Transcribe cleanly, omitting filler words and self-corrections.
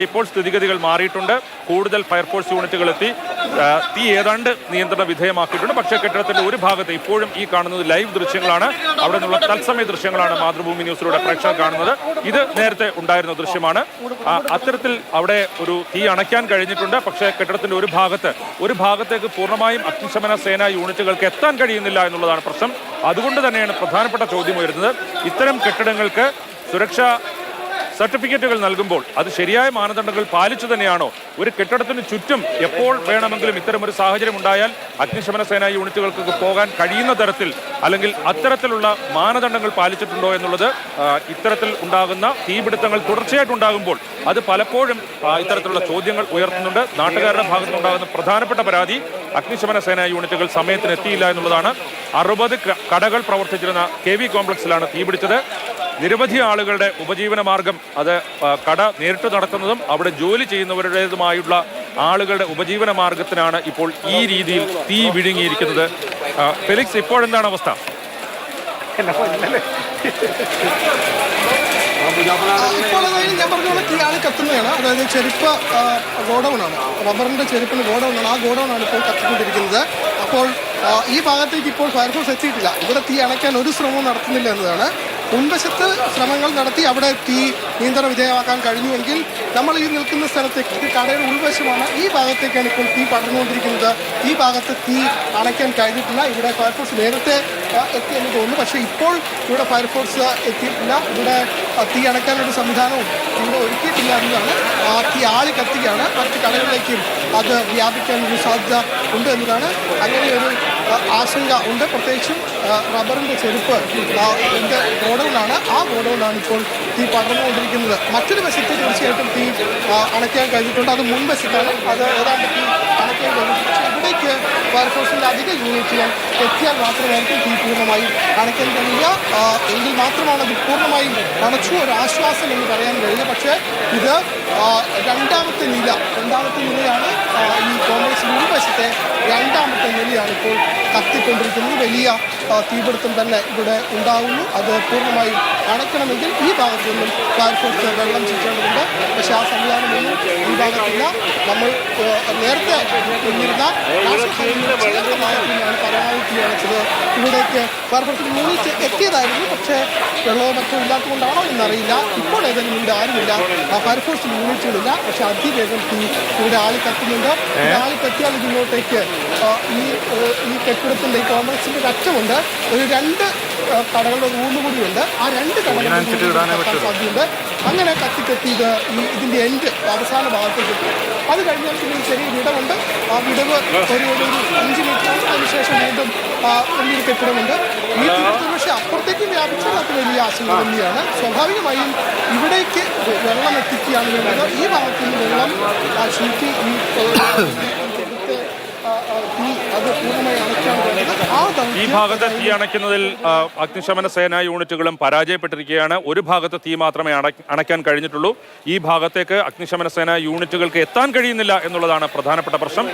ഇപ്പോൾ സ്ഥിതിഗതികൾ മാറിയിട്ടുണ്ട്. കൂടുതൽ ഫയർഫോഴ്സ് യൂണിറ്റുകൾ എത്തി തീ ഏതാണ്ട് നിയന്ത്രണ വിധേയമാക്കിയിട്ടുണ്ട്. പക്ഷേ കെട്ടിടത്തിന്റെ ഒരു ഭാഗത്ത് ഇപ്പോഴും ഈ കാണുന്നത് ലൈവ് ദൃശ്യങ്ങളാണ്. അവിടെ നിന്നുള്ള തത്സമയ ദൃശ്യങ്ങളാണ് മാതൃഭൂമി ന്യൂസിലൂടെ പ്രേക്ഷകർ കാണുന്നത്. ഇത് നേരത്തെ ഉണ്ടായിരുന്ന ദൃശ്യമാണ്. അത്തരത്തിൽ അവിടെ ഒരു തീ അണയ്ക്കാൻ കഴിഞ്ഞിട്ടുണ്ട്. പക്ഷേ കെട്ടിടത്തിന്റെ ഒരു ഭാഗത്തേക്ക് പൂർണ്ണമായും അഗ്നിശമന സേനാ യൂണിറ്റുകൾക്ക് എത്താൻ കഴിയുന്നില്ല എന്നുള്ളതാണ് പ്രശ്നം. അതുകൊണ്ട് തന്നെയാണ് പ്രധാനപ്പെട്ട ചോദ്യം ഉയരുന്നത്. ഇത്തരം കെട്ടിടങ്ങൾക്ക് സുരക്ഷാ സർട്ടിഫിക്കറ്റുകൾ നൽകുമ്പോൾ അത് ശരിയായ മാനദണ്ഡങ്ങൾ പാലിച്ചു തന്നെയാണോ? ഒരു കെട്ടിടത്തിന് ചുറ്റും എപ്പോൾ വേണമെങ്കിലും ഇത്തരമൊരു സാഹചര്യം ഉണ്ടായാൽ അഗ്നിശമന സേനാ യൂണിറ്റുകൾക്ക് പോകാൻ കഴിയുന്ന തരത്തിൽ അല്ലെങ്കിൽ അത്തരത്തിലുള്ള മാനദണ്ഡങ്ങൾ പാലിച്ചിട്ടുണ്ടോ എന്നുള്ളത് ഇത്തരത്തിൽ ഉണ്ടാകുന്ന തീപിടുത്തങ്ങൾ തുടർച്ചയായിട്ടുണ്ടാകുമ്പോൾ അത് പലപ്പോഴും ഇത്തരത്തിലുള്ള ചോദ്യങ്ങൾ ഉയർത്തുന്നുണ്ട്. നാട്ടുകാരുടെ ഭാഗത്തുനിന്നുണ്ടാകുന്ന പ്രധാനപ്പെട്ട പരാതി അഗ്നിശമന സേനാ യൂണിറ്റുകൾ സമയത്തിന് എത്തിയില്ല എന്നുള്ളതാണ്. 60 കടകൾ പ്രവർത്തിച്ചിരുന്ന KV കോംപ്ലക്സിലാണ് തീപിടിച്ചത്. നിരവധി ആളുകളുടെ ഉപജീവന മാർഗം അത് കട നേരിട്ട് നടത്തുന്നതും അവിടെ ജോലി ചെയ്യുന്നവരുടേതുമായുള്ള ആളുകളുടെ ഉപജീവന മാർഗത്തിനാണ് ഇപ്പോൾ ഈ രീതിയിൽ തീ വിഴുങ്ങിയിരിക്കുന്നത്. ഫെലിക്സ്, ഇപ്പോഴെന്താണ് അവസ്ഥ? ഇപ്പോൾ ഞാൻ പറഞ്ഞ തീയാണ് കത്തുന്നതാണ്. അതായത് ചെരുപ്പ് ഗോഡൗണാണ്, റബ്ബറിന്റെ ചെരുപ്പിന് ഗോഡൗണാണ്. ആ ഗോഡൗണാണ് ഇപ്പോൾ കത്തിക്കൊണ്ടിരിക്കുന്നത്. അപ്പോൾ ഈ ഭാഗത്തേക്ക് ഇപ്പോൾ ഫയർഫോഴ്സ് എത്തിയിട്ടില്ല. ഇവിടെ തീ അണയ്ക്കാൻ ഒരു ശ്രമവും നടത്തുന്നില്ല എന്നതാണ്. മുൻവശത്ത് ശ്രമങ്ങൾ നടത്തി അവിടെ തീ നിയന്ത്രണ വിധേയമാക്കാൻ കഴിഞ്ഞുവെങ്കിൽ നമ്മൾ ഈ നിൽക്കുന്ന സ്ഥലത്തേക്ക്, ഇത് കടയുടെ ഉൾവശമാണ്, ഈ ഭാഗത്തേക്കാണ് ഇപ്പോൾ തീ പടർന്നുകൊണ്ടിരിക്കുന്നത്. ഈ ഭാഗത്ത് തീ അണയ്ക്കാൻ കഴിഞ്ഞിട്ടില്ല. ഇവിടെ ഫയർഫോഴ്സ് നേരത്തെ എത്തിയെന്ന് തോന്നുന്നു. പക്ഷേ ഇപ്പോൾ ഇവിടെ ഫയർഫോഴ്സ് എത്തിയിട്ടില്ല. ഇവിടെ തീ അണയ്ക്കാനൊരു സംവിധാനവും ഇവിടെ ഒരുക്കിയിട്ടില്ല എന്നതാണ്. തീ ആളി കത്തിയാണ്. മറ്റ് കടകളിലേക്കും അത് വ്യാപിക്കാനൊരു സാധ്യത ഉണ്ട് എന്നതാണ്. അങ്ങനെയൊരു ആശങ്ക ഉണ്ട്. പ്രത്യേകിച്ചും റബ്ബറിൻ്റെ ചെരുപ്പ് ഗോഡൗണാണ്. ആ ഗോഡൗണാണ് ഇപ്പോൾ തീ പടർന്നുകൊണ്ടിരിക്കുന്നത്. മറ്റൊരു വശത്ത് തീർച്ചയായിട്ടും തീ അണയ്ക്കാൻ കഴിഞ്ഞിട്ടുണ്ട്. അത് മുൻവശത്താണ്. അത് ഏതാണ്ട് തീ അണയ്ക്കാൻ കഴിഞ്ഞിട്ടുണ്ട്. പക്ഷേ ഇവിടേക്ക് ഫയർഫോഴ്സിൻ്റെ അധിക യൂണിറ്റുകൾ എത്തിയാൽ മാത്രമായിരിക്കും തീ പൂർണ്ണമായും അണയ്ക്കാൻ കഴിയുക. എങ്കിൽ മാത്രമാണ് അത് പൂർണ്ണമായും അണച്ചു ഒരു ആശ്വാസം എന്ന് പറയാൻ കഴിയുക. പക്ഷേ ഇത് രണ്ടാമത്തെ നിലയാണ്. ഈ കോംപ്ലക്സിന് ഉൾവശത്തെ രണ്ടാമത്തെ നിലയാണ് ഇപ്പോൾ കത്തിക്കൊണ്ടിരിക്കുന്നത്. വലിയ തീപിടുത്തം തന്നെ ഇവിടെ ഉണ്ടാകുന്നു. അത് പൂർണ്ണമായും അണയ്ക്കണമെങ്കിൽ ഈ ഭാഗത്തു നിന്നും ഫയർഫോഴ്സ് വെള്ളം ചീറ്റേണ്ടതുണ്ട്. പക്ഷേ ആ സംവിധാനമൊന്നും ഈ ഭാഗത്തില്ല. നമ്മൾ നേരത്തെ നിന്നിരുന്ന ഭാഗത്തുനിന്നാണ് പരമാവധി തീ അണച്ചത്. ഇവിടേക്ക് ഫയർഫോഴ്സിന് യൂണിറ്റ് എത്തിയതായിരുന്നു. പക്ഷേ വെള്ളമോ മറ്റോ ഇല്ലാത്തതുകൊണ്ടാണോ എന്നറിയില്ല. ഇപ്പോൾ ഏതെങ്കിലും ഇവിടെ ആരുമില്ല. ഫയർഫോഴ്സിന് യൂണിറ്റുകളില്ല. പക്ഷേ അതിവേഗം തീ ഇവിടെ ആളി കത്തുന്നുണ്ട്. ആളി കത്തിയാൽ ഇതിങ്ങോട്ടേക്ക് ഈ കെട്ടിടത്തിൻ്റെ ഈ കോംപ്ലക്സിൻ്റെ അറ്റമുണ്ട്. ഒരു 2 കടകളുടെ റൂമ് കൂടിയുണ്ട്. ആ 2 കടകളുടെ സാധ്യതയുണ്ട്. അങ്ങനെ കത്തി ഇതിൻ്റെ എൻഡ് അവസാന ഭാഗത്തേക്ക് എത്തും. അത് കഴിഞ്ഞാൽ പിന്നെ ചെറിയ വിടവുണ്ട്. ആ വിടവ് ഒരു 5 മീറ്ററാണ്. അതിനുശേഷം വീണ്ടും വലിയൊരു കെട്ടിടമുണ്ട്. ഈ തീപിടുത്തം പക്ഷേ അപ്പുറത്തേക്ക് വ്യാപിച്ചാൽ അത് വലിയ ആശങ്ക തന്നെയാണ്. സ്വാഭാവികമായും ഇവിടേക്ക് വെള്ളം എത്തിക്കുകയാണ് വേണ്ടത്. ഈ ഭാഗത്ത് നിന്ന് വെള്ളം ചീറ്റി ഈ ഭാഗത്ത് തീ അണയ്ക്കുന്നതിൽ അഗ്നിശമന സേനാ യൂണിറ്റുകളും പരാജയപ്പെട്ടിരിക്കുകയാണ്. ഒരു ഭാഗത്ത് തീ മാത്രമേ അണയ്ക്കാൻ കഴിഞ്ഞിട്ടുള്ളൂ. ഈ ഭാഗത്തേക്ക് അഗ്നിശമന സേനാ യൂണിറ്റുകൾക്ക് എത്താൻ കഴിയുന്നില്ല എന്നുള്ളതാണ് പ്രധാനപ്പെട്ട പ്രശ്നം.